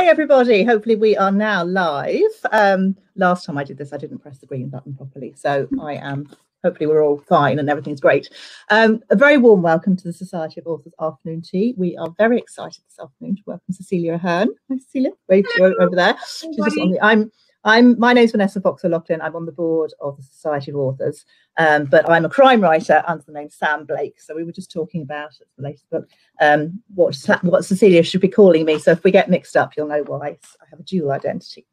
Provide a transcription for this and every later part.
Hey everybody, hopefully we are now live. Last time I did this I didn't press the green button properly, so I am, hopefully we're all fine and everything's great. A very warm welcome to the Society of Authors Afternoon Tea. We are very excited this afternoon to welcome Cecelia Ahern. Hi Cecelia, wave over there. She's just on the, my name's Vanessa Fox-O'Loughlin. I'm on the board of the Society of Authors, but I'm a crime writer under the name Sam Blake. So we were just talking about the latest book, what Cecelia should be calling me. So if we get mixed up, you'll know why. I have a dual identity.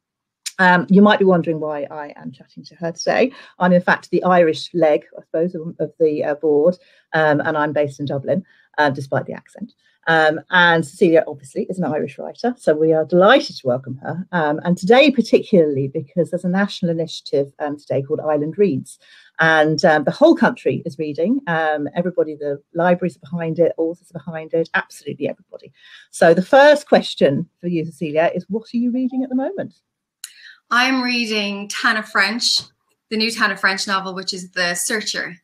You might be wondering why I am chatting to her today. I'm in fact the Irish leg, I suppose, of the board, and I'm based in Dublin, despite the accent. And Cecelia obviously is an Irish writer, so we are delighted to welcome her. And today particularly because there's a national initiative today called Ireland Reads. And the whole country is reading. Everybody, the libraries are behind it, authors are behind it, absolutely everybody. So the first question for you, Cecelia, is what are you reading at the moment? I'm reading Tana French, the new Tana French novel, which is The Searcher.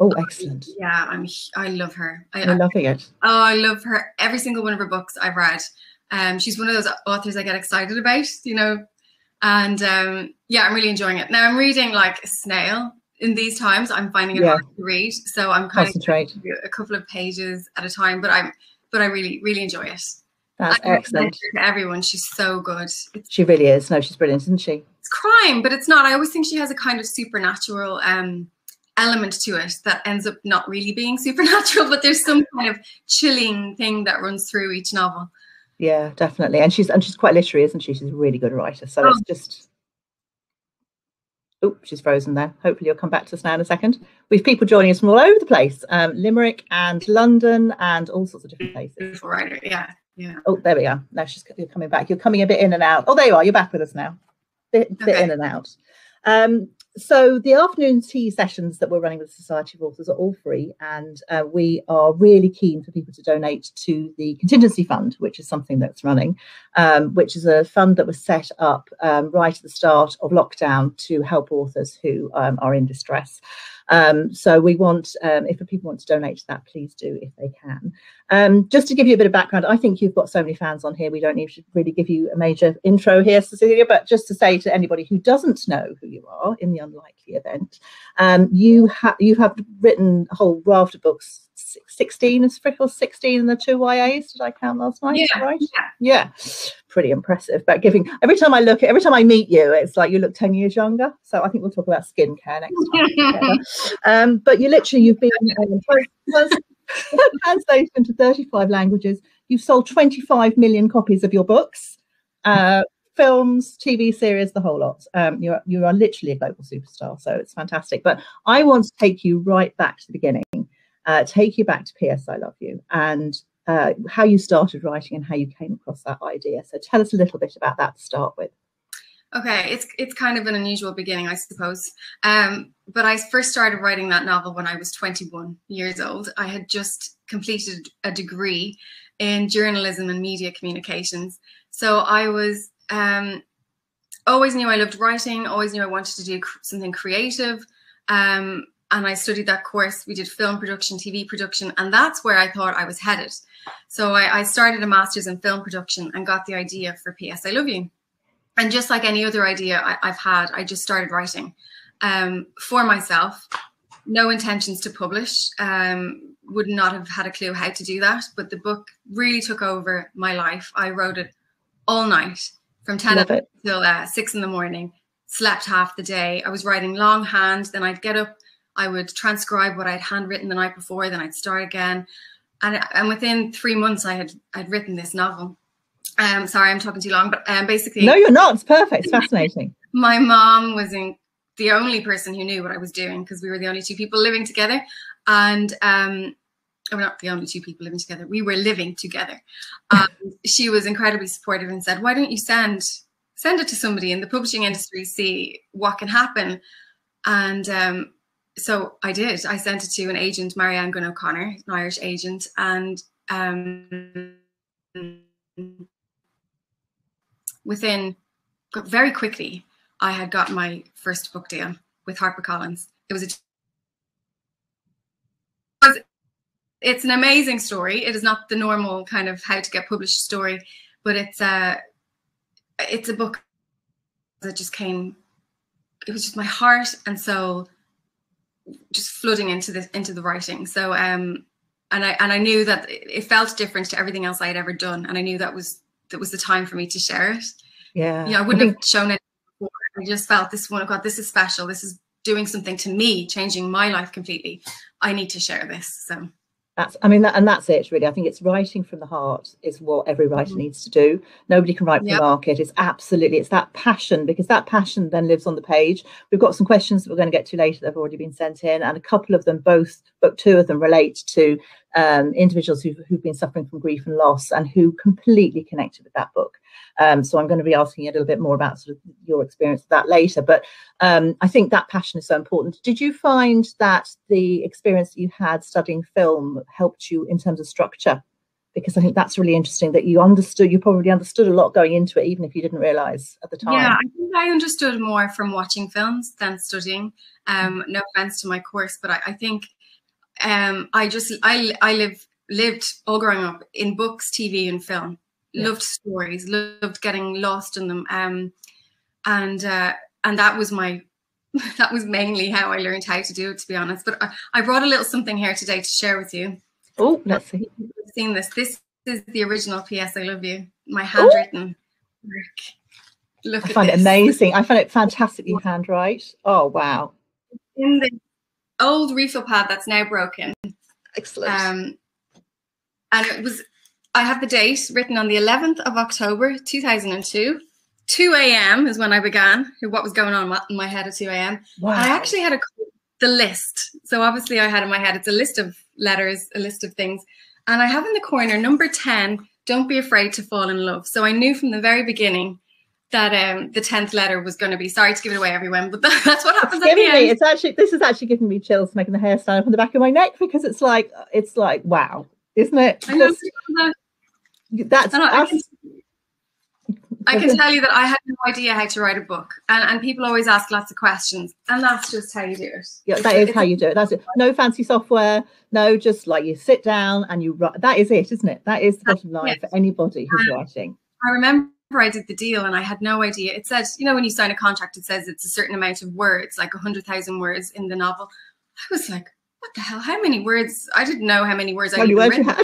Oh, excellent. Yeah, I love her. I'm loving it. Oh, I love her. Every single one of her books I've read. She's one of those authors I get excited about, you know. And yeah, I'm really enjoying it. Now I'm reading like a snail. In these times, I'm finding it hard to read. So I'm kind of a couple of pages at a time, but I really, really enjoy it. That's excellent. To everyone, she's so good. She really is. No, she's brilliant, isn't she? It's crime, but it's not. I always think she has a kind of supernatural element to it that ends up not really being supernatural, but there's some kind of chilling thing that runs through each novel. Yeah, definitely. And she's quite literary, isn't she? She's a really good writer. So it's just. Oh, she's frozen there. Hopefully you'll come back to us now in a second. We've people joining us from all over the place, Limerick and London and all sorts of different places. Right, yeah. Oh, there we are. Now you're coming back. You're coming a bit in and out. Oh, there you are. You're back with us now. Bit in and out. So the afternoon tea sessions that we're running with the Society of Authors are all free, and we are really keen for people to donate to the Contingency Fund, which is something that's running, which is a fund that was set up right at the start of lockdown to help authors who are in distress. So we want, if people want to donate to that, please do if they can. Just to give you a bit of background, I think you've got so many fans on here, we don't need to really give you a major intro here, Cecelia, but just to say to anybody who doesn't know who you are, in the unlikely event, you have written a whole raft of books, 16 and the 2 YAs, did I count last night? Yeah, right? Yeah, pretty impressive. But every time I meet you, it's like you look 10 years younger. So I think we'll talk about skincare next time. But you've been translated into 35 languages. You've sold 25 million copies of your books, films, TV series, the whole lot. You are literally a global superstar, so it's fantastic. But I want to take you right back to the beginning, take you back to P.S. I Love You, and how you started writing and how you came across that idea. So tell us a little bit about that to start with. Okay, it's kind of an unusual beginning, I suppose. But I first started writing that novel when I was 21 years old. I had just completed a degree in journalism and media communications. So I was always knew I loved writing, always knew I wanted to do something creative. And I studied that course. We did film production, TV production, and that's where I thought I was headed. So I started a master's in film production and got the idea for P.S. I Love You. And just like any other idea I've had, I just started writing for myself. No intentions to publish. Would not have had a clue how to do that. But the book really took over my life. I wrote it all night from 10 till 6 in the morning. Slept half the day. I was writing longhand. Then I'd get up. I would transcribe what I'd handwritten the night before. Then I'd start again. And within 3 months, I'd written this novel. Sorry, I'm talking too long, but basically... No, you're not. It's perfect. It's fascinating. My mom was the only person who knew what I was doing because we were the only two people living together. And we're not the only two people living together. We were living together. She was incredibly supportive and said, why don't you send it to somebody in the publishing industry, see what can happen? And so I did. I sent it to an agent, Marianne Gunn O'Connor, an Irish agent. And very quickly, I had got my first book deal with Harpercollins. It's an amazing story. It is not the normal kind of how to get published story, but it's it's a book that just came, it was just my heart and soul just flooding into the writing. So and I knew that it felt different to everything else I had ever done, and I knew that was the time for me to share it. Yeah, I wouldn't have shown it before. I just felt this one, oh God, this is special. This is doing something to me, changing my life completely. I need to share this. So that's it really. I think it's writing from the heart is what every writer needs to do. Nobody can write for the market. It's that passion, because that passion then lives on the page. We've got some questions that we're going to get to later that have already been sent in, and a couple of them, book two of them, relate to individuals who've been suffering from grief and loss and who completely connected with that book. So I'm going to be asking you a little bit more about sort of your experience of that later. But I think that passion is so important. Did you find that the experience that you had studying film helped you in terms of structure? Because I think that's really interesting, that you probably understood a lot going into it, even if you didn't realise at the time. Yeah, I think I understood more from watching films than studying. No offence to my course, but I think I lived all growing up in books, TV and film. Loved stories, loved getting lost in them, and that was mainly how I learned how to do it, to be honest. But I brought a little something here today to share with you. Oh, let's see. You've seen this. This is the original P.S. I Love You, my handwritten work. Look at this. I find it amazing. I find it fantastically handwrite. Oh wow! In the old refill pad that's now broken. Excellent. And it was. I have the date written on the 11th of October, 2002. 2 a.m. is when I began. What was going on in my head at 2 a.m. Wow. I actually had the list. So obviously I had in my head, it's a list of letters, a list of things. And I have in the corner, number 10, don't be afraid to fall in love. So I knew from the very beginning that the 10th letter was going to be, sorry to give it away, everyone, but that's what happens at the end. This is actually giving me chills, making the hair stand up on the back of my neck, because it's like wow, isn't it? I know. I can tell you that I had no idea how to write a book, and people always ask lots of questions, and that's just how you do it. Yeah, that is how you do it. That's it. No fancy software. No, just like you sit down and you write. That is it, isn't it? That is the bottom line for anybody who's writing. I remember I did the deal, and I had no idea. It said, when you sign a contract, it says it's a certain amount of words, like 100,000 words in the novel. I was like, what the hell? How many words? I didn't know how many words I had written. I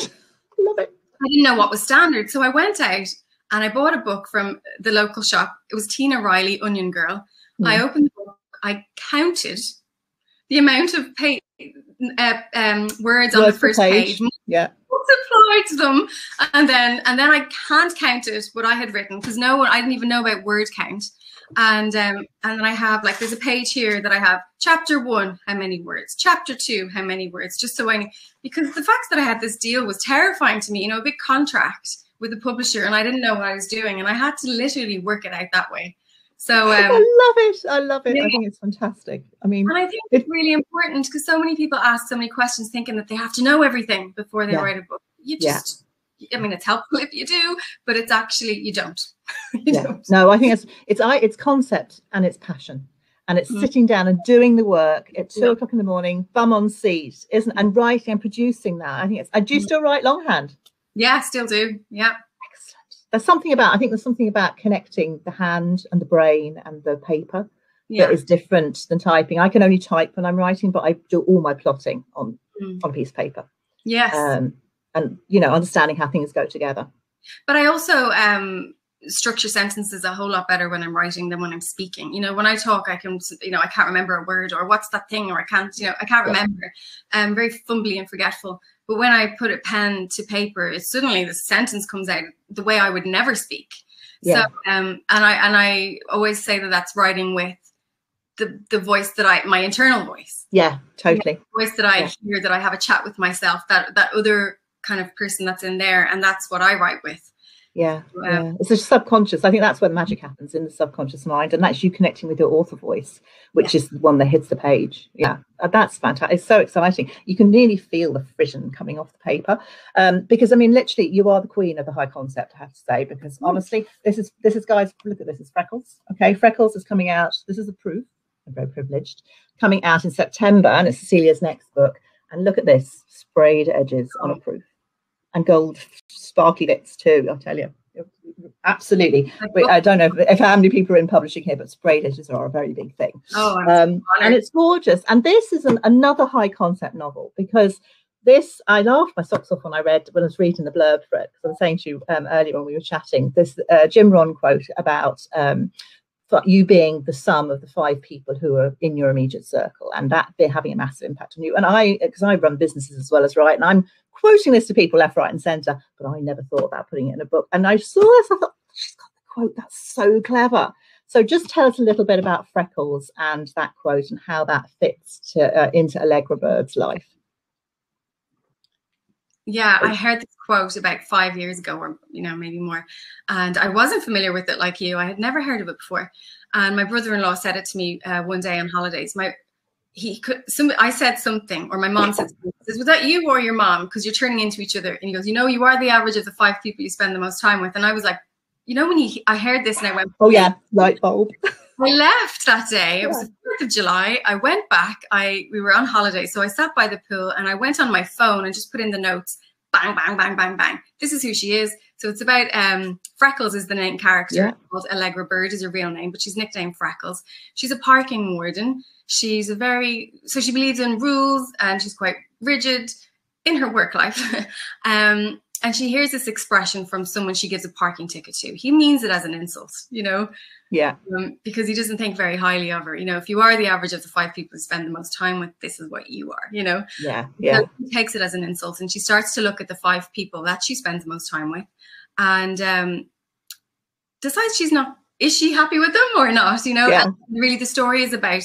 love it. I didn't know what was standard. So I went out and I bought a book from the local shop. It was Tina Riley, Onion Girl. I opened the book. I counted the amount of words on the first page. Yeah. Multiplied them. And then I can't count it, what I had written, because I didn't even know about word count. And then I have, like, there's a page here that I have chapter 1, how many words, chapter 2, how many words, just so I knew, because the fact that I had this deal was terrifying to me, a big contract with a publisher, and I didn't know what I was doing, and I had to literally work it out that way. So I love it. Yeah. I think it's fantastic. I mean, and I think it's really important, because so many people ask so many questions thinking that they have to know everything before they write a book. You just I mean, it's helpful if you do, but it's actually, you don't. Don't. No, I think it's concept and it's passion, and it's sitting down and doing the work at 2 o'clock in the morning, bum on seat, and writing and producing that. I think do you still write longhand? Yeah, still do. Yeah. Excellent. There's something about connecting the hand and the brain and the paper that is different than typing. I can only type when I'm writing, but I do all my plotting on a piece of paper. Yes. And understanding how things go together. But I also structure sentences a whole lot better when I'm writing than when I'm speaking. When I talk, I can, I can't remember a word, or what's that thing, or I can't remember. I'm very fumbly and forgetful. But when I put a pen to paper, suddenly the sentence comes out the way I would never speak. Yeah. So, and I always say that that's writing with the voice that my internal voice. Yeah, totally. The voice that I hear, that I have a chat with myself, that other kind of person that's in there, and that's what I write with. Yeah. It's a subconscious. I think that's where the magic happens, in the subconscious mind, and that's you connecting with your author voice, which is the one that hits the page. Yeah, that's fantastic. It's so exciting. You can really feel the frisson coming off the paper, because I mean, literally, you are the queen of the high concept, I have to say. Because honestly, this is guys. Look at this. It's Freckles. Okay, Freckles is coming out. This is the proof. I'm very privileged. Coming out in September, and it's Cecilia's next book. And look at this, sprayed edges on a proof. And gold sparkly bits too, I'll tell you. absolutely. I don't know if how many people are in publishing here, but spray editors are a very big thing. Oh, and it's gorgeous. And this is another high concept novel, because this, I laughed my socks off when I was reading the blurb for it, because I was saying to you earlier when we were chatting, this Jim Rohn quote about you being the sum of the 5 people who are in your immediate circle, and that they're having a massive impact on you. And because I run businesses as well as write, and I'm quoting this to people left, right and centre, but I never thought about putting it in a book. And I saw this, I thought, she's got the quote, that's so clever. So just tell us a little bit about Freckles and that quote and how that fits into Allegra Bird's life. Yeah, I heard this quote about 5 years ago, or maybe more, and I wasn't familiar with it like you. I had never heard of it before, and my brother-in-law said it to me one day on holidays. I said something, or my mom said something. Says, "Was that you or your mom? Because you're turning into each other." And he goes, "You are the average of the 5 people you spend the most time with." And I was like, when I heard this, and I went, "Oh yeah, light bulb." I left that day. It was the 4th of July. I went back. We were on holiday. So I sat by the pool and I went on my phone and just put in the notes, bang, bang, bang, bang, bang. This is who she is. So it's about Freckles is the main character. Called Allegra Bird is her real name, but she's nicknamed Freckles. She's a parking warden. She's so she believes in rules, and she's quite rigid in her work life. And she hears this expression from someone she gives a parking ticket to. He means it as an insult, Yeah. Because he doesn't think very highly of her. If you are the average of the 5 people who spend the most time with, this is what you are, Yeah. So he takes it as an insult, and she starts to look at the 5 people that she spends the most time with, and decides is she happy with them or not, Yeah. And really the story is about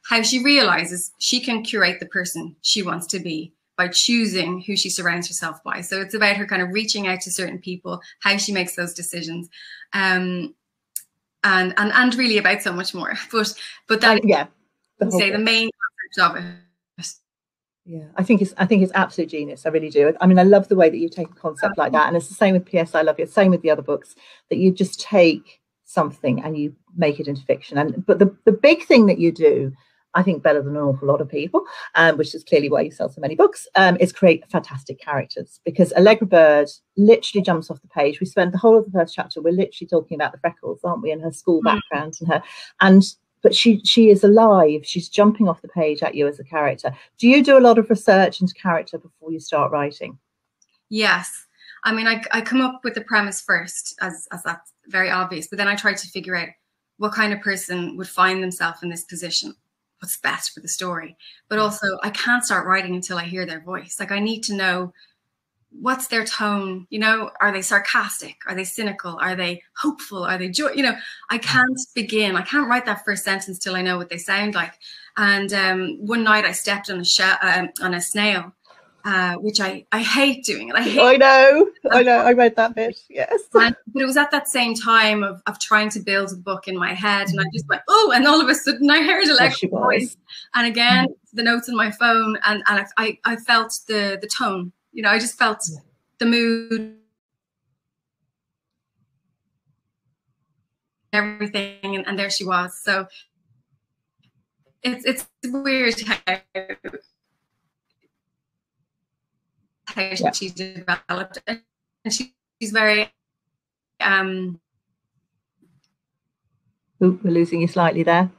how she realizes she can curate the person she wants to be by choosing who she surrounds herself by. So it's about her kind of reaching out to certain people, how she makes those decisions, and really about so much more. But that the main concept of it. Yeah, I think it's absolute genius. I really do. I mean, I love the way that you take a concept like that, and it's the same with P.S. I Love You. Same with the other books, that you just take something and you make it into fiction. But the big thing that you do, I think better than an awful lot of people, which is clearly why you sell so many books, is create fantastic characters. Because Allegra Bird literally jumps off the page. We spent the whole of the first chapter, we're literally talking about the freckles, aren't we, and her school background but she is alive. She's jumping off the page at you as a character. Do you do a lot of research into character before you start writing? Yes. I mean, I come up with the premise first, as that's very obvious, but then I try to figure out what kind of person would find themselves in this position, what's best for the story. But also, I can't start writing until I hear their voice. Like, I need to know, what's their tone? Are they sarcastic? Are they cynical? Are they hopeful? Are they joy? I can't write that first sentence till I know what they sound like. And one night I stepped on a snail, which I hate doing it. I know. I read that bit. Yes. But it was at that same time of trying to build a book in my head, and I just went, oh, and all of a sudden I heard Allegra's voice, and again the notes on my phone, and I felt the tone. I just felt the mood, everything, and there she was. So it's weird how she developed, and she's very we're losing you slightly there.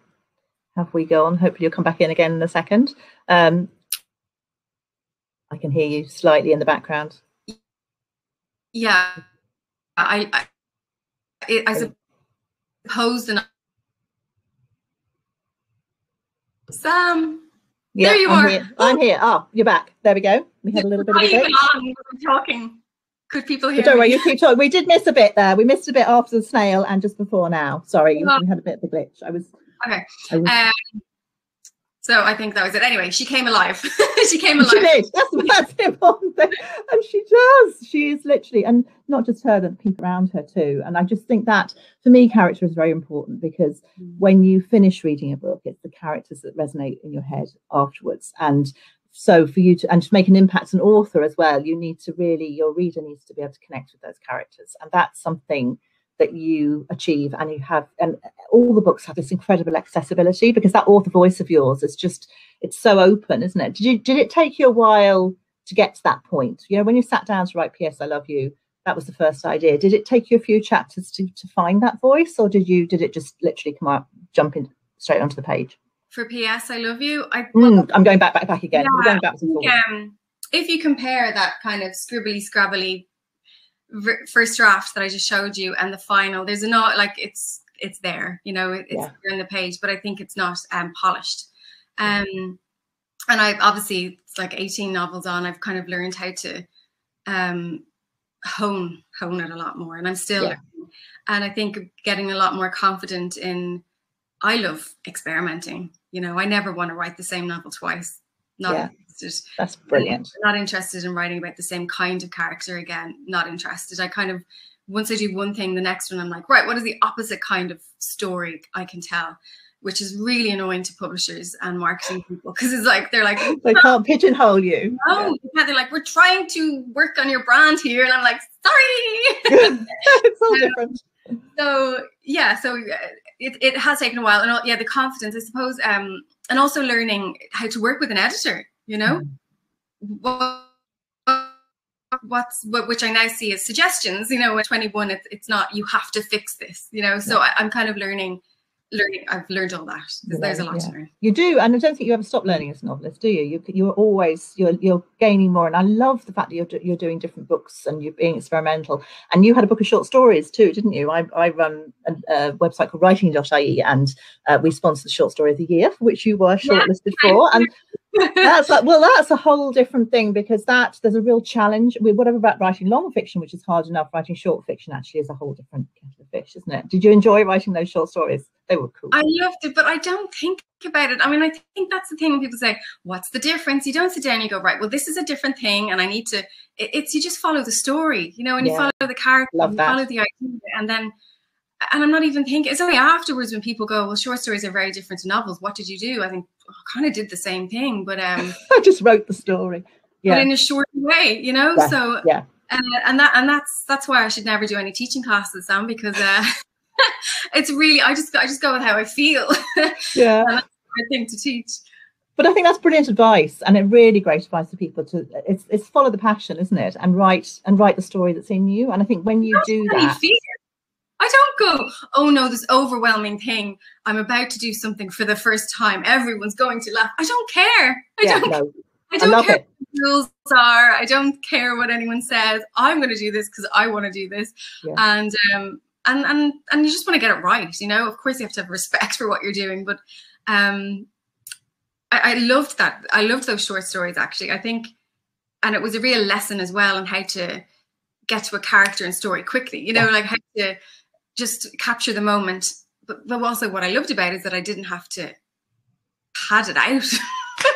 Have we gone? Hopefully you'll come back in again in a second. I can hear you slightly in the background. Yeah, I suppose Sam. Yeah, there you are. I'm here. Oh, you're back. There we go. We had a little bit of a glitch. Talking. Could people hear? But don't worry, you keep talking. We did miss a bit there. We missed a bit after the snail and just before now. Sorry, we had a bit of a glitch. Okay. So I think that was it. Anyway, she came alive. She came alive. She did. That's the important thing. And she does. She is literally, and not just her, but people around her too. And I just think that, for me, character is very important, because when you finish reading a book, it's the characters that resonate in your head afterwards. And so for you to make an impact as an author as well, your reader needs to be able to connect with those characters. And that's something that you achieve, and and all the books have this incredible accessibility, because that author voice of yours is just, it's so open, isn't it? Did it take you a while to get to that point? When you sat down to write P.S. I Love You, that was the first idea. Did it take you a few chapters to find that voice, or did it just literally come out, jump in straight onto the page? For P.S. I Love You, I'm going back again. Yeah, we're going backwards and forwards. If you compare that kind of scribbly scrabbly first draft that I just showed you and the final, there's like it's there, you know, it's there in the page, but I think it's not polished. And I've obviously, it's like 18 novels on, I've kind of learned how to hone it a lot more, and I'm still learning. And I think getting a lot more confident in, I love experimenting, you know, I never want to write the same novel twice. Not interested. That's brilliant. Not interested in writing about the same kind of character again. Not interested. I kind of, once I do one thing, the next one I'm like, right, what is the opposite kind of story I can tell? Which is really annoying to publishers and marketing people, because it's like they're like, they can't pigeonhole you. No, they're like, we're trying to work on your brand here, and I'm like, sorry. It's all different. So yeah, so it has taken a while, and the confidence, I suppose, and also learning how to work with an editor. You know, which I now see as suggestions. You know, at 21, it's not, you have to fix this. You know, so I'm kind of learning. I've learned all that. There's a lot to learn. You do, and I don't think you ever stop learning as a novelist, do you? You're always you're gaining more, and I love the fact that you're doing different books and you're being experimental. And you had a book of short stories too, didn't you? I run a website called writing.ie, and we sponsor the short story of the year, for which you were shortlisted for. And that's like, well, that's a whole different thing, because there's a real challenge. Whatever about writing long fiction, which is hard enough, writing short fiction actually is a whole different kettle of fish, isn't it? Did you enjoy writing those short stories? They were cool. I loved it, but I don't think about it. I mean, I think that's the thing when people say, what's the difference? You don't sit down and you go, right, well, this is a different thing, and I need to, you just follow the story, you know, and you follow the character, you follow the idea, and I'm not even thinking, it's only afterwards when people go, well, short stories are very different to novels. What did you do? I think, I kind of did the same thing, but I just wrote the story. But in a short way, you know? So and that's why I should never do any teaching classes, Sam, because it's really, I just go with how I feel. Yeah. And that's my thing to teach. But I think that's brilliant advice, and it really great advice for people to, it's follow the passion, isn't it? And write the story that's in you. And I think when you do that, I don't go, oh no, this overwhelming thing, I'm about to do something for the first time, everyone's going to laugh. I don't care. I don't care what the rules are. I don't care what anyone says. I'm going to do this because I want to do this. And you just want to get it right, you know. Of course you have to have respect for what you're doing, but I loved that. I loved those short stories, actually. I think, and it was a real lesson as well on how to get to a character and story quickly, you know, like how to just capture the moment. But also what I loved about it is that I didn't have to pad it out.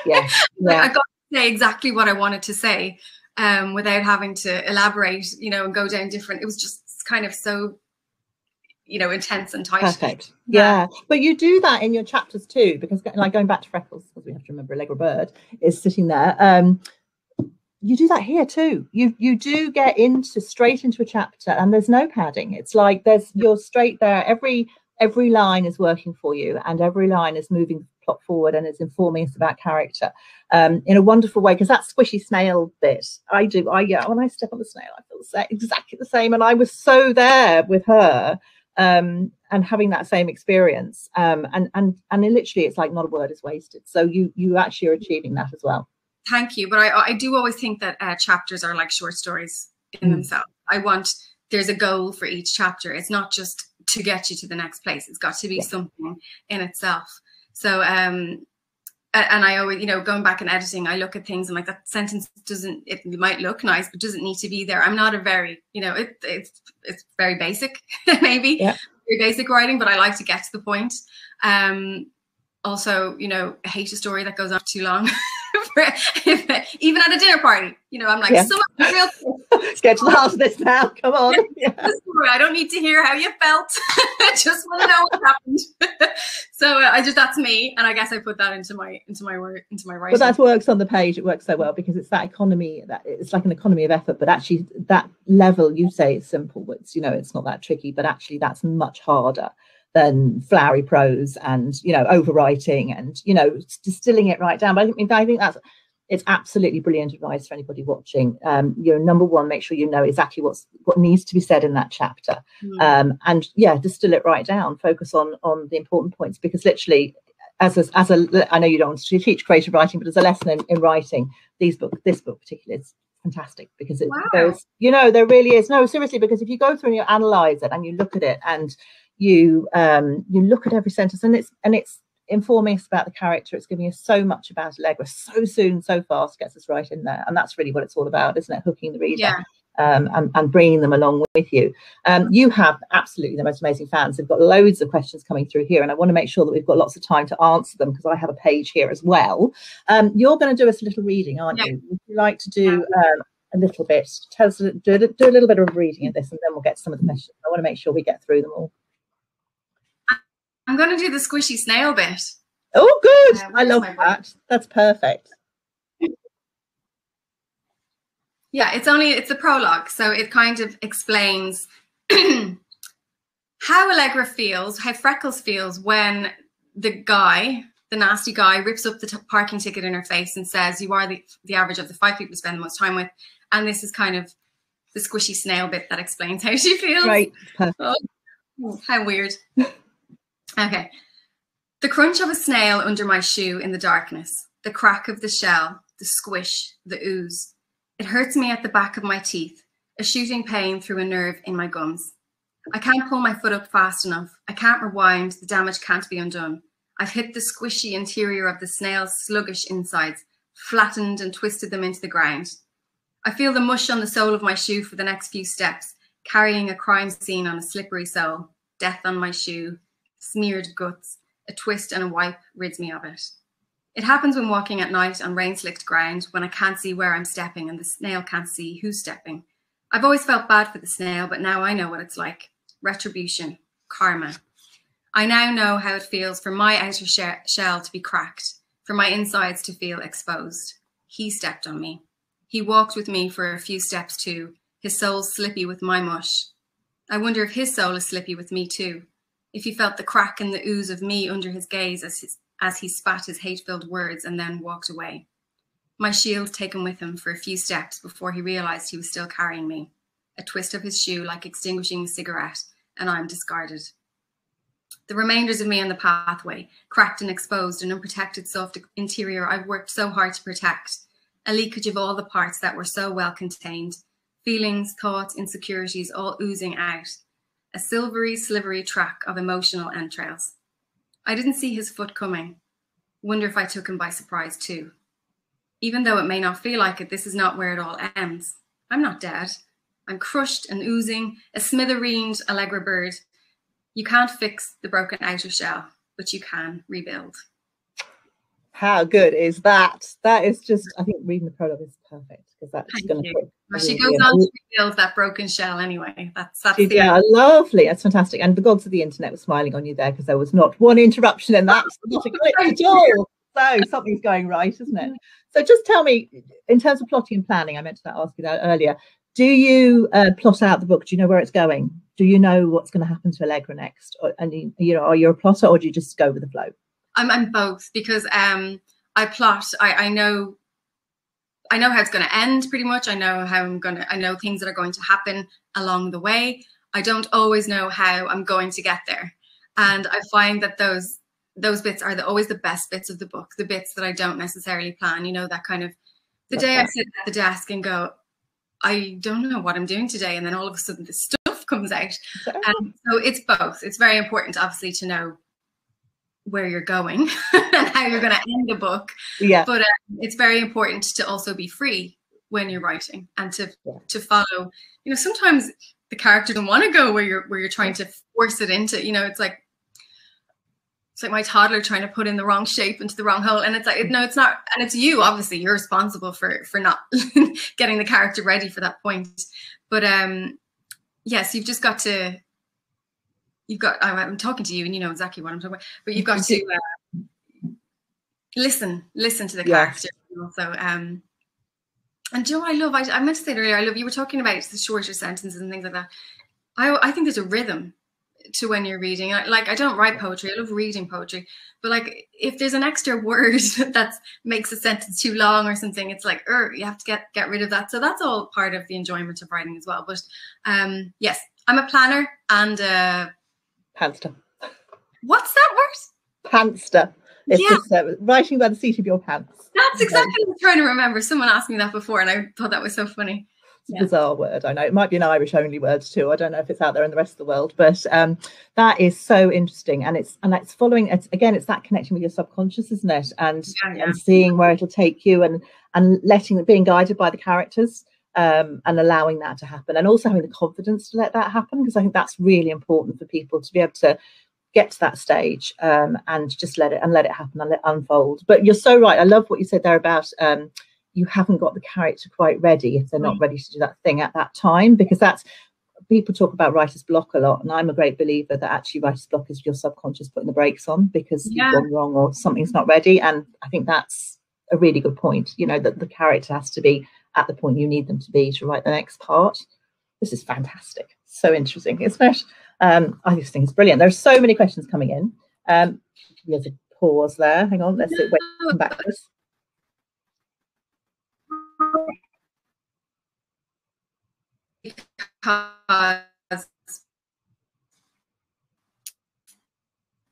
I got to say exactly what I wanted to say without having to elaborate, you know, and go down different. It was just kind of so, you know, intense and tight. Perfect. Yeah. But you do that in your chapters too, because like going back to Freckles, because we have to remember Allegra Bird is sitting there. You do that here too. You do get straight into a chapter, and there's no padding. It's like you're straight there. Every line is working for you, and every line is moving the plot forward and is informing us about character in a wonderful way. Because that squishy snail bit, when I step on the snail, I feel exactly the same. And I was so there with her. And having that same experience, and literally, it's like not a word is wasted. So you actually are achieving that as well. Thank you, but I do always think that chapters are like short stories in themselves. There's a goal for each chapter. It's not just to get you to the next place. It's got to be something in itself. So and I always, you know, going back and editing, I look at things and like that sentence it might look nice, but doesn't need to be there. I'm not a very, you know, it's very basic, maybe very basic writing, but I like to get to the point. Also, you know, I hate a story that goes on too long. Even at a dinner party, you know, I'm like, let's get to the heart of this now. Come on. I don't need to hear how you felt. I just want to know what happened. So that's me, and I guess I put that into my writing. But that works on the page. It works so well because it's that economy. That it's like an economy of effort. But actually, that level you say is simple. It's, you know, it's not that tricky. But actually, that's much harder than flowery prose and, you know, overwriting and, you know, distilling it right down. But I think it's absolutely brilliant advice for anybody watching. Number one, make sure you know exactly what needs to be said in that chapter. And yeah, distill it right down. Focus on the important points, because literally, I know you don't want to teach creative writing, but as a lesson in writing, this book particularly is fantastic, because there's, there really is, no, seriously, because if you go through and you analyze it and you look at it and you look at every sentence, and it's informing us about the character, it's giving us so much about Allegra so soon, so fast, gets us right in there. And that's really what it's all about, isn't it? Hooking the reader. And bringing them along with you. You have absolutely the most amazing fans. They've got loads of questions coming through here, and I want to make sure that we've got lots of time to answer them, because I have a page here as well. You're going to do us a little reading, aren't you? Would you like to do a little bit? Tell us, do a little bit of reading of this, and then we'll get to some of the questions. I want to make sure we get through them all. I'm going to do the squishy snail bit. Oh, good. I love that. That's perfect. Yeah, it's a prologue, so it kind of explains how Allegra feels, how Freckles feels when the nasty guy, rips up the parking ticket in her face and says, "You are the average of the 5 people you spend the most time with." And this is kind of the squishy snail bit that explains how she feels. Right. Perfect. Oh, how weird. Okay. The crunch of a snail under my shoe in the darkness, the crack of the shell, the squish, the ooze. It hurts me at the back of my teeth, a shooting pain through a nerve in my gums. I can't pull my foot up fast enough. I can't rewind. The damage can't be undone. I've hit the squishy interior of the snail's sluggish insides, flattened and twisted them into the ground. I feel the mush on the sole of my shoe for the next few steps, carrying a crime scene on a slippery sole, death on my shoe, smeared guts, a twist and a wipe rids me of it. It happens when walking at night on rain-slicked ground, when I can't see where I'm stepping and the snail can't see who's stepping. I've always felt bad for the snail, but now I know what it's like. Retribution, karma. I now know how it feels for my outer shell to be cracked, for my insides to feel exposed. He stepped on me. He walked with me for a few steps too, his soul slippy with my mush. I wonder if his soul is slippy with me too, if he felt the crack and the ooze of me under his gaze as he spat his hate-filled words and then walked away. My shield taken with him for a few steps before he realized he was still carrying me. A twist of his shoe like extinguishing a cigarette, and I'm discarded. The remainders of me on the pathway, cracked and exposed, an unprotected soft interior I've worked so hard to protect, a leakage of all the parts that were so well contained, feelings, thoughts, insecurities all oozing out, a silvery, slivery track of emotional entrails. I didn't see his foot coming. Wonder if I took him by surprise too. Even though it may not feel like it, this is not where it all ends. I'm not dead. I'm crushed and oozing, a smithereened Allegra bird. You can't fix the broken outer shell, but you can rebuild. How good is that? That is just, I think reading the prologue is perfect, because that's going to put... Well, she goes on to rebuild that broken shell anyway. That's yeah, lovely. That's fantastic. And the gods of the internet were smiling on you there, because there was not one interruption in that. Not a glitch at all. So something's going right, isn't it? So just tell me, in terms of plotting and planning, I meant to ask you that earlier. Do you plot out the book? Do you know where it's going? Do you know what's going to happen to Allegra next? And are you a plotter, or do you just go with the flow? I'm both, because I plot. I know how it's going to end pretty much. I know things that are going to happen along the way. I don't always know how I'm going to get there. And I find that those bits are always the best bits of the book, the bits that I don't necessarily plan, that kind of the day I sit at the desk and go, I don't know what I'm doing today. And then all of a sudden this stuff comes out. And so it's both. It's very important, obviously, to know where you're going and how you're going to end the book. Yeah. But it's very important to also be free when you're writing, and to follow. Sometimes the character doesn't want to go where you're trying to force it into. It's like my toddler trying to put in the wrong shape into the wrong hole, and it's like no, it's not. And it's you, obviously, you're responsible for not getting the character ready for that point. But yes, you've just got to. I'm talking to you, and you know exactly what I'm talking about. But you've got to listen to the character. Also, and Joe, I meant to say it earlier. You were talking about the shorter sentences and things like that. I think there's a rhythm to when you're reading. Like, I don't write poetry. I love reading poetry. But like, if there's an extra word that makes a sentence too long or something, it's like, you have to get rid of that. So that's all part of the enjoyment of writing as well. But yes, I'm a planner and pantster. What's that word? Pantster. It's just writing by the seat of your pants. That's exactly what I'm trying to remember. Someone asked me that before, and I thought that was so funny. It's a bizarre word. I know it might be an Irish only word too. I don't know if it's out there in the rest of the world, but that is so interesting. And it's following. It's that connection with your subconscious, isn't it? And seeing where it'll take you, and being guided by the characters, and allowing that to happen, and also having the confidence to let that happen, because I think that's really important for people to be able to get to that stage, and just let it happen and let it unfold. But you're so right. I love what you said there about you haven't got the character quite ready if they're not ready to do that thing at that time, because that's, people talk about writer's block a lot, and I'm a great believer that actually writer's block is your subconscious putting the brakes on because you've gone wrong or something's not ready. And I think that's a really good point, that the character has to be at the point you need them to be to write the next part. This is fantastic. So interesting, isn't it? I just think it's brilliant. There's so many questions coming in. We have to pause there. Hang on, let's wait, come back to this.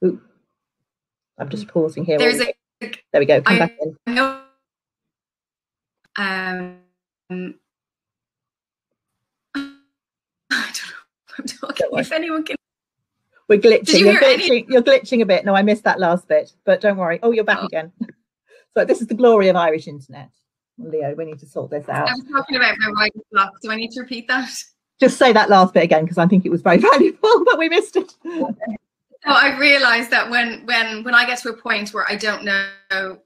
Ooh, I'm just pausing here. There we go. Come back in. I don't know. I'm talking. If anyone can. We're glitching. You're glitching a bit. No, I missed that last bit, but don't worry. Oh, you're back again. So this is the glory of Irish internet. Leo, we need to sort this out. I was talking about my writing block. Do I need to repeat that? Just say that last bit again, because I think it was very valuable, but we missed it. So I realised that when I get to a point where I don't know, I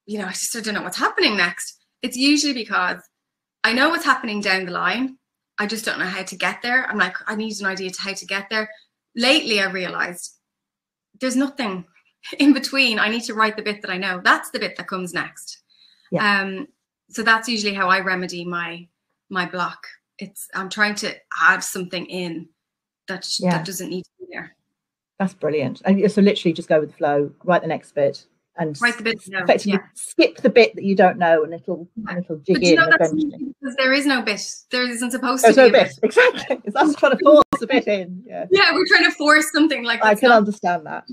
don't know what's happening next, it's usually because I know what's happening down the line. I just don't know how to get there. I'm like, I need an idea to how to get there. Lately, I realised there's nothing in between. I need to write the bit that I know. That's the bit that comes next. Yeah. So that's usually how I remedy my block. I'm trying to add something in that doesn't need to be there. That's brilliant. And so literally just go with the flow, write the next bit, and write the bit effectively skip the bit that you don't know, and it'll jig in eventually. Because there is no bit. There isn't supposed to be a bit. Exactly. It's us trying to force a bit in. Yeah. Yeah, we're trying to force something like that. I can understand that.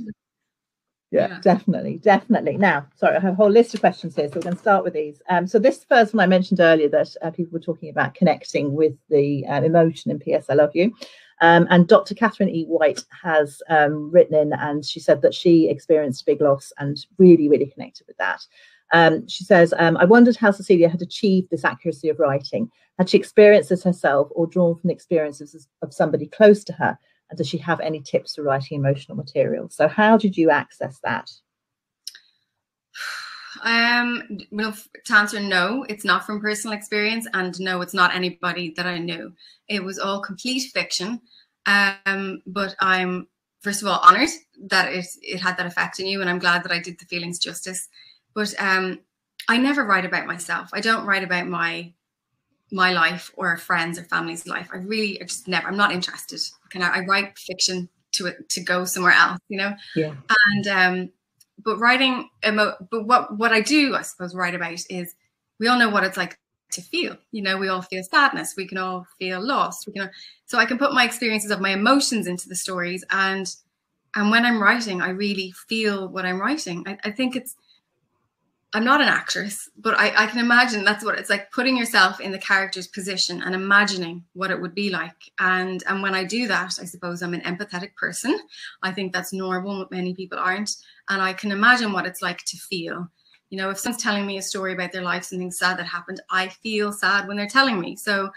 Yeah, definitely. Now, sorry, I have a whole list of questions here, so we're going to start with these. So this first one I mentioned earlier, that people were talking about connecting with the emotion in P.S. I Love You. And Dr. Catherine E. White has written in, and she said that she experienced big loss and really, really connected with that. She says, I wondered how Cecelia had achieved this accuracy of writing. Had she experienced this herself or drawn from the experiences of somebody close to her? And does she have any tips for writing emotional material? So how did you access that? Well, to answer, no, it's not from personal experience, and no, it's not anybody that I knew. It was all complete fiction. But I'm, first of all, honoured that it had that effect on you, and I'm glad that I did the feelings justice. But I never write about myself. I don't write about my life or friends or family's life. I just never. I'm not interested. I write fiction to go somewhere else, Yeah. And but writing, but what I do, I suppose, write about is, we all know what it's like to feel. We all feel sadness. We can all feel lost. So I can put my experiences of my emotions into the stories, and when I'm writing, I really feel what I'm writing. I think I'm not an actress, but I can imagine that's what it's like, putting yourself in the character's position and imagining what it would be like. And when I do that, I suppose I'm an empathetic person. I think that's normal. Many people aren't. And I can imagine what it's like to feel. If someone's telling me a story about their life, something sad that happened, I feel sad when they're telling me. So,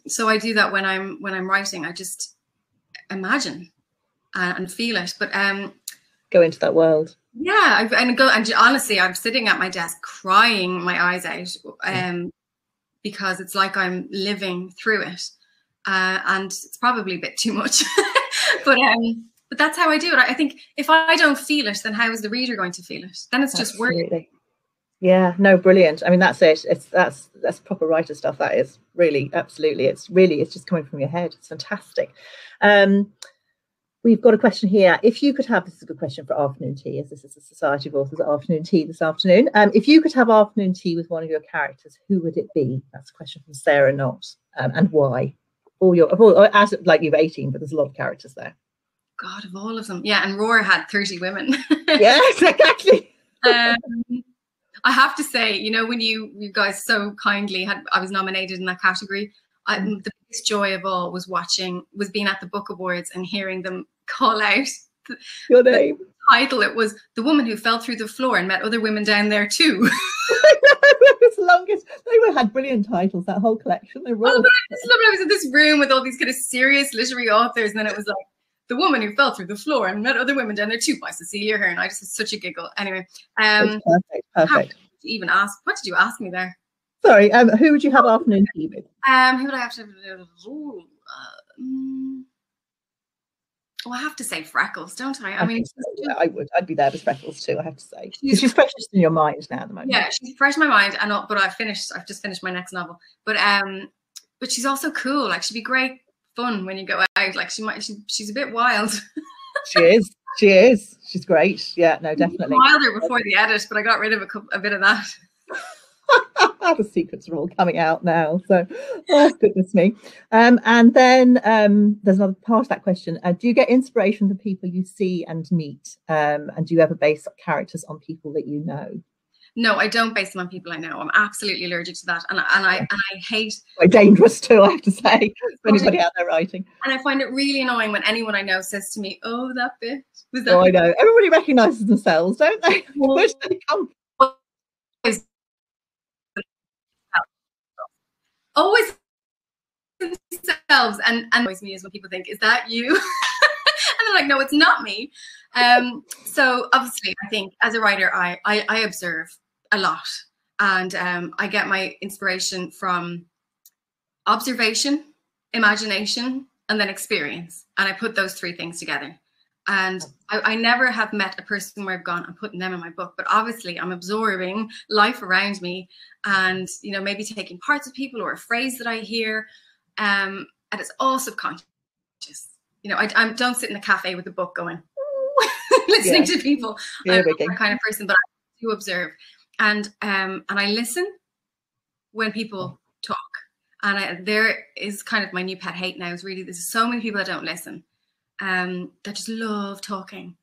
so I do that when I'm writing. I just imagine and feel it. But go into that world. Yeah, and honestly, I'm sitting at my desk crying my eyes out, because it's like I'm living through it, and it's probably a bit too much, but that's how I do it. I think if I don't feel it, then how is the reader going to feel it? Then it's just work. Yeah, no, brilliant. I mean, that's it. That's proper writer stuff. That is really, absolutely. It's just coming from your head. It's fantastic. We've got a question here. If you could have, this is a good question for afternoon tea, as this is a Society of Authors afternoon tea this afternoon. If you could have afternoon tea with one of your characters, who would it be? That's a question from Sarah Knott. And why? As like you've 18, but there's a lot of characters there. God, of all of them. Yeah, and Roar had 30 women. Yes, exactly. I have to say, you know, when you guys so kindly I was nominated in that category. The biggest joy of all was being at the book awards and hearing them call out your name. The title. It was The Woman Who Fell Through the Floor and Met Other Women Down There Too. It was the longest. They had brilliant titles, that whole collection. They were all... I was in this room with all these kind of serious literary authors, and then it was like The Woman Who Fell Through the Floor and Met Other Women Down There Too by Cecelia Ahern. I just had such a giggle. Anyway, perfect. Even ask, what did you ask me there? Sorry, who would you have afternoon tea with? Who would I have to? I have to say Freckles, don't I? I mean, yeah, I would. I'd be there with Freckles too. I have to say, she's freshest in your mind now at the moment. Yeah, she's fresh in my mind, but I've just finished my next novel. But she's also cool. Like, she'd be great fun when you go out. Like, she's a bit wild. She is. She's great. Yeah, no, definitely. Wilder before the edit, but I got rid of a bit of that. The secrets are all coming out now. So, oh goodness me. And then there's another part of that question. Do you get inspiration from the people you see and meet? And do you ever base characters on people that you know? No, I don't base them on people I know. I'm absolutely allergic to that, and I hate. Quite dangerous too, I have to say. For anybody out there writing. And I find it really annoying when anyone I know says to me, "Oh, that bit was that." Oh, I know. Everybody recognises themselves, don't they? Where do they come from? Always themselves, and always me is when people think, "Is that you?" And I'm like, "No, it's not me." So obviously, I think as a writer, I observe a lot, and I get my inspiration from observation, imagination, and then experience, and I put those three things together. And I never have met a person where I've gone, I'm putting them in my book, but obviously I'm absorbing life around me, and, you know, maybe taking parts of people or a phrase that I hear, and it's all subconscious. You know, I don't sit in a cafe with a book going, listening to people. I'm that kind of person, but I do observe, and I listen when people talk. And there is kind of my new pet hate now, is really there's so many people that don't listen. That just love talking,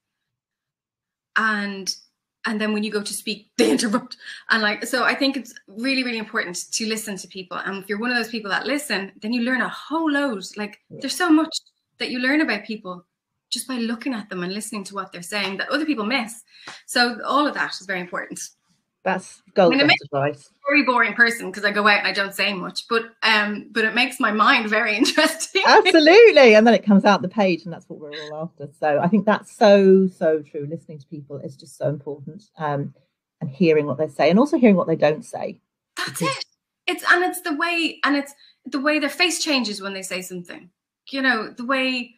and then when you go to speak, they interrupt, and so I think it's really, really important to listen to people. And if you're one of those people that listen, then you learn a whole load. There's so much that you learn about people just by looking at them and listening to what they're saying that other people miss. So all of that is very important. That's gold advice. Very boring person because I go out and I don't say much, but it makes my mind very interesting. Absolutely, and then it comes out the page, and that's what we're all after. So I think that's so true. Listening to people is just so important, and hearing what they say, and also hearing what they don't say. That's it. It's the way their face changes when they say something. You know, the way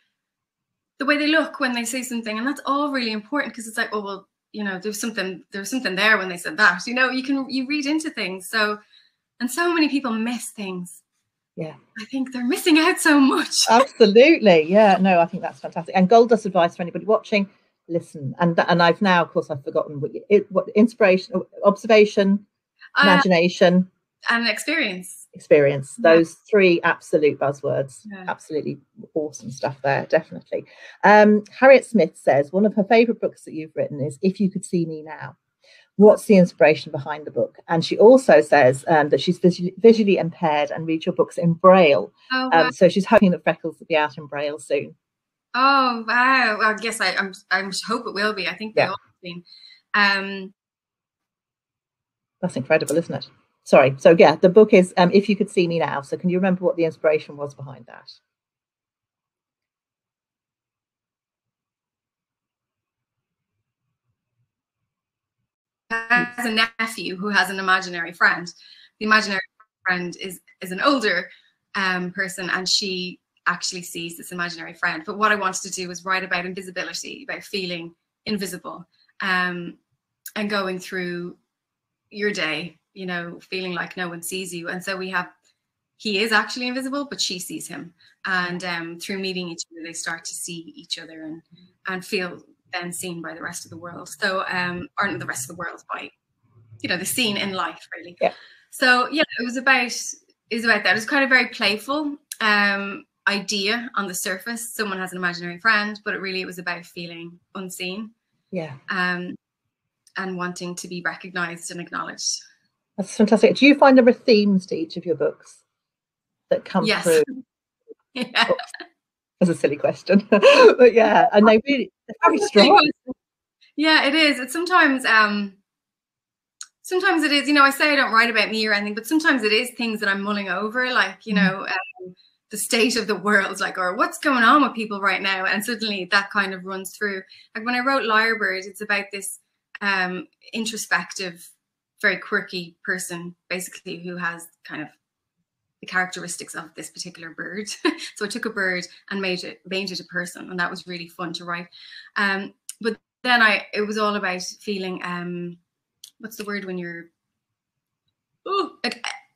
they look when they say something, and that's all really important because it's like, oh well. You know, there's something there when they said that. You know, you read into things. So many people miss things. Yeah, I think they're missing out so much. Absolutely, yeah. No, I think that's fantastic. And gold dust advice for anybody watching: listen. And I've now, of course, I've forgotten what inspiration, observation, imagination, and experience. Those three absolute buzzwords. Yeah. Absolutely awesome stuff there, definitely. Harriet Smith says one of her favorite books that you've written is If You Could See Me Now. What's the inspiration behind the book? And she also says that she's visually impaired and reads your books in Braille. Oh, wow. So she's hoping that Freckles will be out in Braille soon. Oh wow! Well, I guess I hope it will be. I think they all have been. That's incredible, isn't it? Sorry. So yeah, the book is If You Could See Me Now. So can you remember what the inspiration was behind that? As a nephew who has an imaginary friend. The imaginary friend is an older person, and she actually sees this imaginary friend. But what I wanted to do was write about invisibility, about feeling invisible, and going through your day, you know, feeling like no one sees you. And so we have he is actually invisible, but she sees him. And through meeting each other, they start to see each other and feel then seen by the rest of the world. So, or not the rest of the world, by, you know, the scene in life, really. Yeah. So yeah, it was about that. It was kind of very playful idea on the surface. Someone has an imaginary friend, but it was about feeling unseen. Yeah. And wanting to be recognized and acknowledged. That's fantastic. Do you find there are themes to each of your books that come through? Yeah. Oops, that's a silly question. But yeah, and they're very strong. Yeah, it is. It's sometimes it is, you know, I say I don't write about me or anything, but sometimes it is things that I'm mulling over, like, you know, the state of the world, like, or what's going on with people right now. And suddenly that kind of runs through. Like when I wrote Lyrebird, it's about this introspective, very quirky person, basically, who has kind of the characteristics of this particular bird. So I took a bird and made it a person, and that was really fun to write. But then it was all about feeling what's the word when you're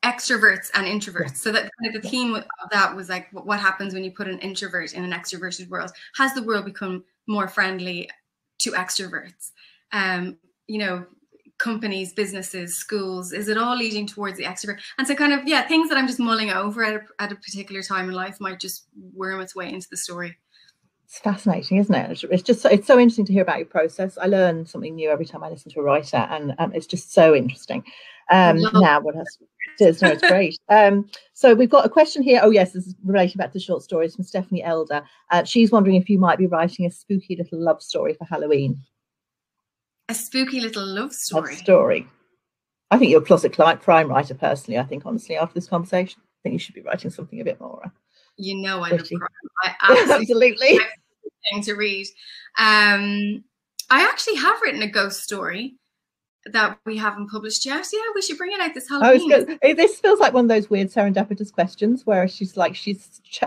extroverts and introverts. So that kind of the theme of that was like, what happens when you put an introvert in an extroverted world? Has the world become more friendly to extroverts? You know, companies, businesses, schools, is it all leading towards the extrovert? And so kind of, yeah, things that I'm just mulling over at a particular time in life might just worm its way into the story. It's fascinating, isn't it? It's so interesting to hear about your process. I learn something new every time I listen to a writer, and it's just so interesting. Now, what else? It's great. So we've got a question here. Oh yes, this is relating back to short stories from Stephanie Elder. She's wondering if you might be writing a spooky little love story for Halloween. A spooky little love story. Love story. I think you're a closet crime writer, personally. I think, honestly, after this conversation, I think you should be writing something a bit more. You know, I love crime. I absolutely. Thing to read. I actually have written a ghost story that we haven't published yet. Yeah, we should bring it out this Halloween. This feels like one of those weird serendipitous questions where she's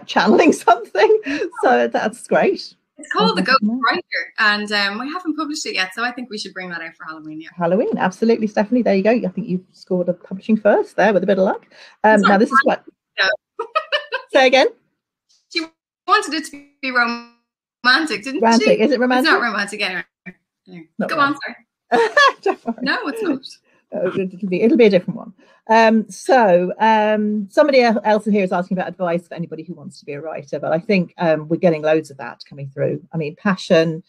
channeling something. So that's great. It's called The Ghost Writer, and we haven't published it yet, so I think we should bring that out for Halloween. Yeah, Halloween, absolutely, Stephanie. There you go. I think you've scored a publishing first there with a bit of luck. Now this is what. No. Say again. She wanted it to be romantic, didn't romantic. She? Is it romantic? It's not romantic anyway. Go on, sorry. No, it's not. It'll be a different one. Somebody else here is asking about advice for anybody who wants to be a writer, but I think we're getting loads of that coming through. I mean, passion,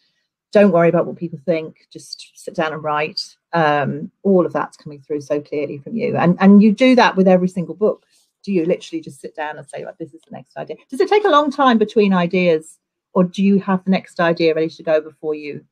don't worry about what people think, just sit down and write. All of that's coming through so clearly from you, and you do that with every single book. Do you literally just sit down and say, like, this is the next idea? Does it take a long time between ideas, or do you have the next idea ready to go before you?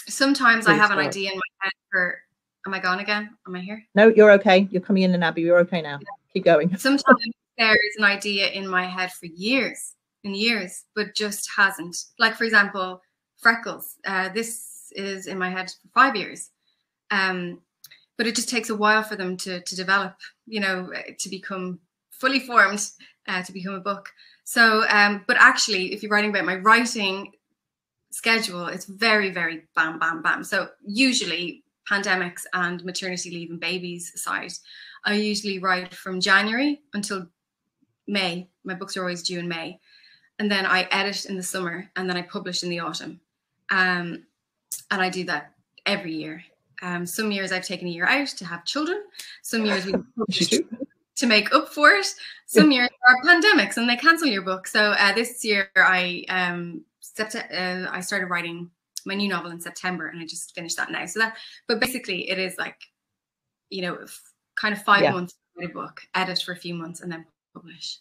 Sometimes I have an idea in my head for. Am I gone again? Am I here? No, you're okay. You're coming in and out, but you're okay now. Yeah. Keep going. Sometimes there is an idea in my head for years and years, but just hasn't. Like, for example, freckles. This is in my head for 5 years. But it just takes a while for them to develop, you know, to become fully formed, to become a book. So, but actually, if you're writing about my writing schedule, it's very, very bam, bam, bam. So usually pandemics and maternity leave and babies aside, I usually write from January until May. My books are always due in May. And then I edit in the summer, and then I publish in the autumn. And I do that every year. Some years I've taken a year out to have children. Some years we publish to make up for it. Some years there are pandemics and they cancel your book. So this year I started writing my new novel in September, and I just finished that now. So that, but basically it is like, you know, kind of 5 months to write a book, edit for a few months, and then publish.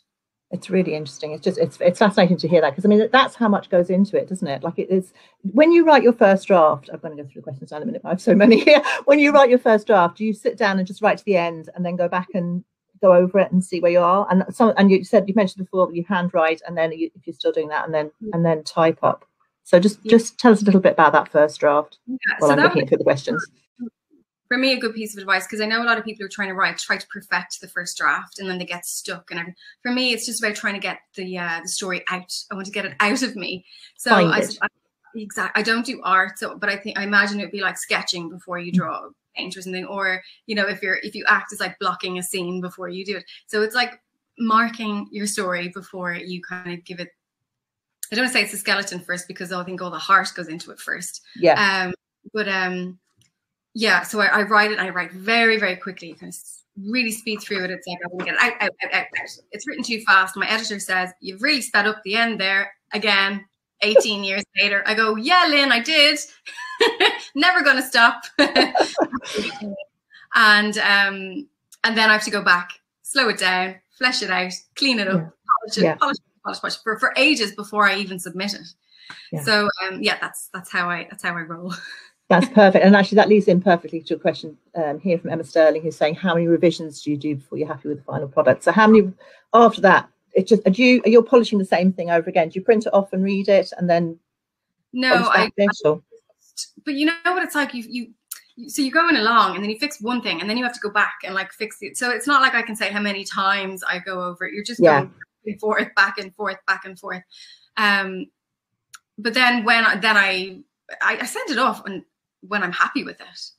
It's really interesting. It's fascinating to hear that, because I mean, that's how much goes into it, doesn't it? Like, it is when you write your first draft. I'm going to go through the questions in a minute, but I have so many here. When you write your first draft, do you sit down and just write to the end and then go back and go over it and see where you are? And you mentioned before you handwrite, and then if you're still doing that, and then type up. So just tell us a little bit about that first draft while I'm looking through the questions. For me, a good piece of advice, because I know a lot of people who are trying to try to perfect the first draft, and then they get stuck. And for me, it's just about trying to get the story out. I want to get it out of me. So exactly. I don't do art, so but I imagine it'd be like sketching before you draw, paint or something, or you know, if you act as like blocking a scene before you do it. So it's like marking your story before you kind of give it. I don't want to say it's a skeleton first, because I think all the heart goes into it first. Yeah. Yeah. So I write it. I write very, very quickly. Kind of really speed through it. It's like I want to get it out. It's written too fast. My editor says you've really sped up the end there again. 18 years later, I go, yeah, Lynn, I did. Never gonna stop. And then I have to go back, slow it down, flesh it out, clean it up, polish for ages before I even submit it. Yeah. So that's how I roll. That's perfect. And actually that leads in perfectly to a question here from Emma Sterling, who's saying, how many revisions do you do before you're happy with the final product? So how many after that? It's just, are you polishing the same thing over again? Do you print it off and read it and then? No, but you know what it's like, so you're going along and then you fix one thing and then you have to go back and like fix it. So it's not like I can say how many times I go over it. You're just going back and forth. But then I send it off when I'm happy with it.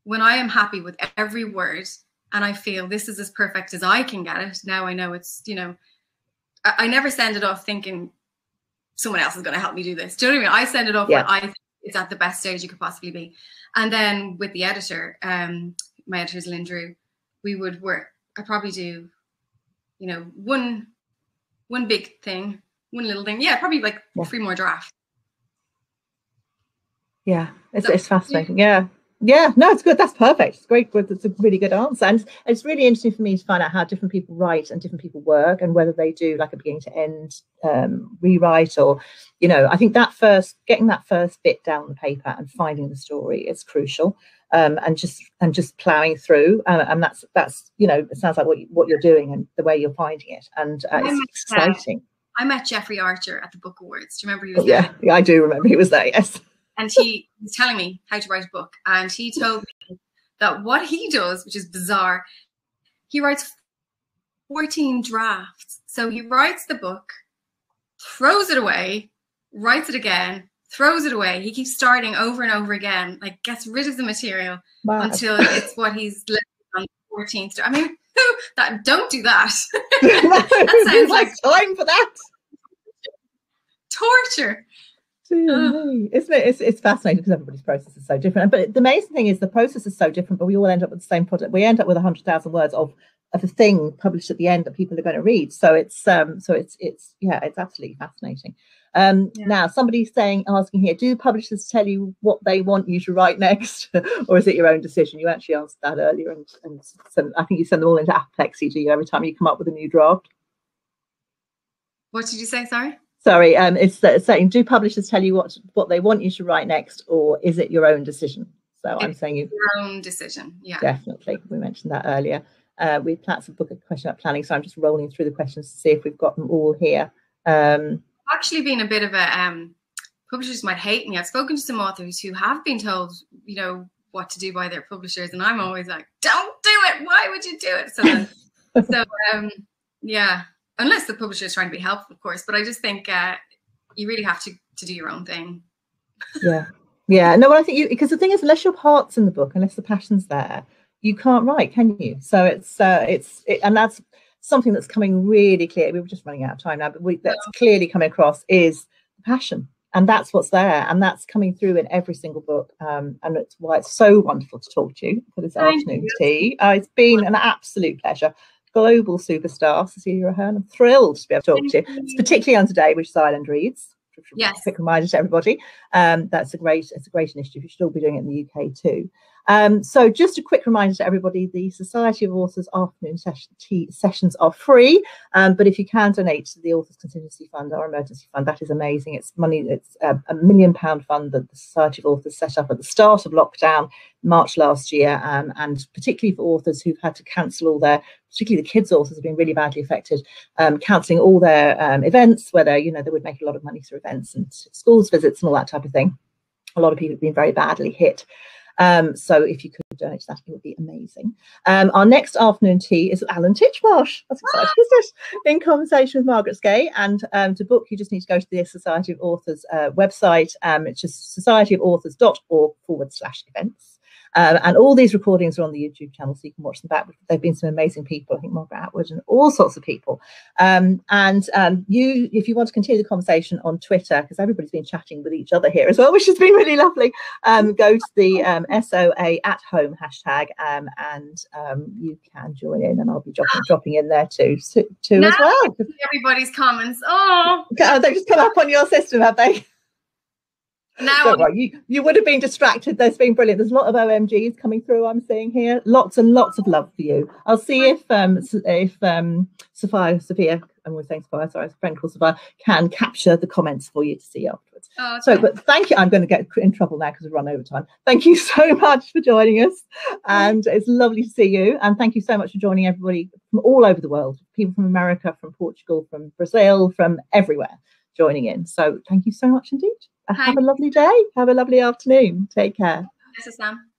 When I am happy with every word and I feel this is as perfect as I can get it. Now I know it's, you know, I never send it off thinking someone else is going to help me do this. Do you know what I mean? I send it off when I think it's at the best stage you could possibly be. And then with the editor, my editor's Lynn Drew, we would work. I probably do, you know, one big thing, one little thing. Yeah, probably like 3 more drafts. Yeah, it's fascinating. Yeah, no, it's good. That's perfect. It's great. It's a really good answer. And it's really interesting for me to find out how different people write and different people work, and whether they do like a beginning to end rewrite, or, you know, I think getting that first bit down the paper and finding the story is crucial. And just plowing through. And that's, you know, it sounds like what you're doing and the way you're finding it. And it's exciting. I met Jeffrey Archer at the Book Awards. Do you remember he was there? Yeah, I do remember he was there, yes. And he was telling me how to write a book. And he told me that what he does, which is bizarre, he writes 14 drafts. So he writes the book, throws it away, writes it again, throws it away. He keeps starting over and over again, like gets rid of the material until it's what he's left on the 14th. I mean, don't do that. That sounds like time for that. Torture. Isn't it? It's fascinating because everybody's process is so different. But the amazing thing is the process is so different, but we all end up with the same product. We end up with 100,000 words of a thing published at the end that people are going to read. So it's absolutely fascinating. Now somebody's asking here, do publishers tell you what they want you to write next, or is it your own decision? You actually answered that earlier, and I think you send them all into apoplexy, do you, every time you come up with a new draft? What did you say? Sorry, it's saying, do publishers tell you what they want you to write next, or is it your own decision? So I'm saying your own decision. Yeah, definitely. We mentioned that earlier. We planned to book a question about planning, so I'm just rolling through the questions to see if we've got them all here. Actually, been a bit of a publishers might hate me. I've spoken to some authors who have been told, you know, what to do by their publishers, and I'm always like, don't do it. Why would you do it? Yeah. Unless the publisher is trying to be helpful, of course. But I just think you really have to do your own thing. Yeah. No, I think because the thing is, unless your heart's in the book, unless the passion's there, you can't write, can you? So and that's something that's coming really clear. We were just running out of time now, but that's clearly coming across is the passion, and that's what's there, and that's coming through in every single book. And it's why it's so wonderful to talk to you for this afternoon tea. It's been an absolute pleasure. Global superstar Cecelia Ahern. I'm thrilled to be able to talk to you. It's particularly on today, which is Island Reads. Yes. Quick reminder to everybody. It's a great initiative. You should all be doing it in the UK too. So just a quick reminder to everybody, the Society of Authors afternoon sessions are free, but if you can donate to the Authors Contingency Fund, our emergency fund, that is amazing. It's money. It's a £1 million fund that the Society of Authors set up at the start of lockdown, March last year, and particularly for authors who've had to cancel all their, particularly the kids authors have been really badly affected, cancelling all their events, where they would make a lot of money through events and schools visits and all that type of thing. A lot of people have been very badly hit. So if you could donate to that, it would be amazing. Our next afternoon tea is with Alan Titchmarsh. That's exciting, isn't it? In conversation with Margaret Skay. And to book, you just need to go to the Society of Authors website. It's just societyofauthours.org/events. And all these recordings are on the YouTube channel, so you can watch them back. There have been some amazing people, I think Margaret Atwood and all sorts of people. If you want to continue the conversation on Twitter, because everybody's been chatting with each other here as well, which has been really lovely, go to the SOA at home hashtag, and you can join in, and I'll be dropping in there too as well. Everybody's comments. Oh, they've just come up on your system, have they? Now, don't worry, you would have been distracted. There's been brilliant. There's a lot of OMGs coming through. I'm seeing here lots and lots of love for you. I'll see if Sophia, and we're saying Sophia, sorry, a friend called Sophia, can capture the comments for you to see afterwards. Oh, okay. So, but thank you. I'm going to get in trouble now because we've run over time. Thank you so much for joining us, and it's lovely to see you. And thank you so much for joining everybody from all over the world. People from America, from Portugal, from Brazil, from everywhere joining in. So, thank you so much indeed. Have a lovely day. Have a lovely afternoon. Take care. This is Sam.